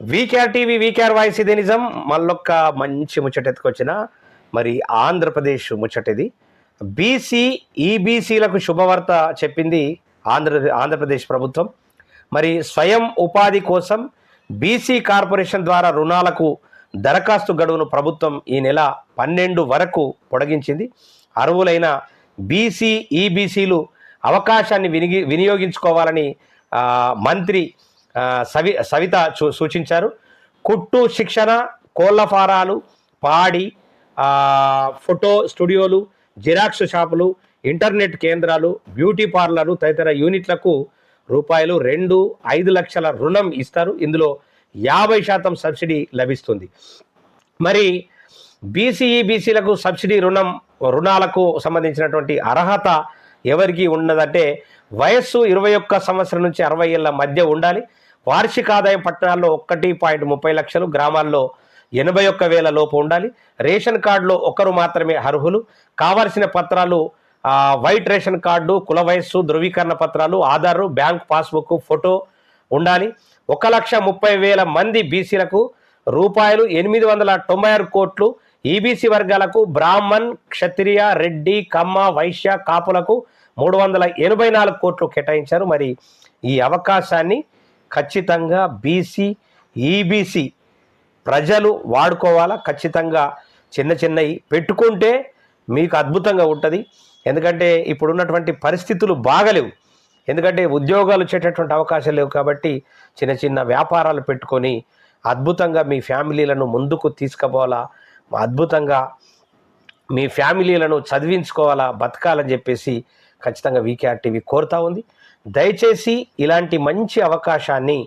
VKR TV VKR voice ఇది నిజం. మళ్ళొక్క మంచి ముచ్చట ఎత్తుకొచ్చిన మరి ఆంధ్రప్రదేశ్ ముచ్చట ఇది. బీసీ ఈబీసీలకు శుభవార్త చెప్పింది ఆంధ్రప్రదేశ్ ప్రభుత్వం. మరి స్వయం ఉపాధి కోసం బీసీ కార్పొరేషన్ ద్వారా రుణాలకు దరఖాస్తు గడువును ప్రభుత్వం ఈ నెల 12 వరకు పొడిగించింది. అర్హులైన బీసీ ఈబీసీలు అవకాశాన్ని వినియోగించుకోవాలని మంత్రి సవిత సూచించారు. కుట్టు శిక్షణ, కోళ్ల ఫారాలు, పాడి, ఫోటో స్టూడియోలు, జిరాక్స్ షాపులు, ఇంటర్నెట్ కేంద్రాలు, బ్యూటీ పార్లర్లు తదితర యూనిట్లకు రూపాయలు 2-5 లక్షల రుణం ఇస్తారు. ఇందులో 50% సబ్సిడీ లభిస్తుంది. మరి బీసీలకు సబ్సిడీ రుణాలకు సంబంధించినటువంటి అర్హత ఎవరికి ఉన్నదంటే వయస్సు 21 సంవత్సరం నుంచి 60 ఏళ్ల మధ్య ఉండాలి. వార్షిక ఆదాయం పట్టణాల్లో 1.30 లక్షలు, గ్రామాల్లో 81,000 లోపు ఉండాలి. రేషన్ కార్డులో ఒకరు మాత్రమే అర్హులు. కావాల్సిన పత్రాలు వైట్ రేషన్ కార్డు, కుల వయస్సు ధృవీకరణ పత్రాలు, ఆధారు, బ్యాంక్ పాస్బుక్, ఫోటో ఉండాలి. 1,30,000 మంది బీసీలకు రూపాయలు 896 కోట్లు, ఈబీసీ వర్గాలకు బ్రాహ్మణ్, క్షత్రియ, రెడ్డి, కమ్మ, వైశ్య, కాపులకు 384 కోట్లు కేటాయించారు. మరి ఈ అవకాశాన్ని ఖచ్చితంగా బీసీ ఈబీసీ ప్రజలు వాడుకోవాలా. ఖచ్చితంగా చిన్నవి పెట్టుకుంటే మీకు అద్భుతంగా ఉంటుంది. ఎందుకంటే ఇప్పుడున్నటువంటి పరిస్థితులు బాగలేవు. ఎందుకంటే ఉద్యోగాలు వచ్చేటటువంటి అవకాశాలు లేవు. కాబట్టి చిన్న వ్యాపారాలు పెట్టుకొని అద్భుతంగా మీ ఫ్యామిలీలను ముందుకు తీసుకుపోవాలా, అద్భుతంగా మీ ఫ్యామిలీలను చదివించుకోవాలా, బతకాలని చెప్పేసి ఖచ్చితంగా వీకేఆర్ టీవీ కోరుతా ఉంది. దయచేసి ఇలాంటి మంచి అవకాశాన్ని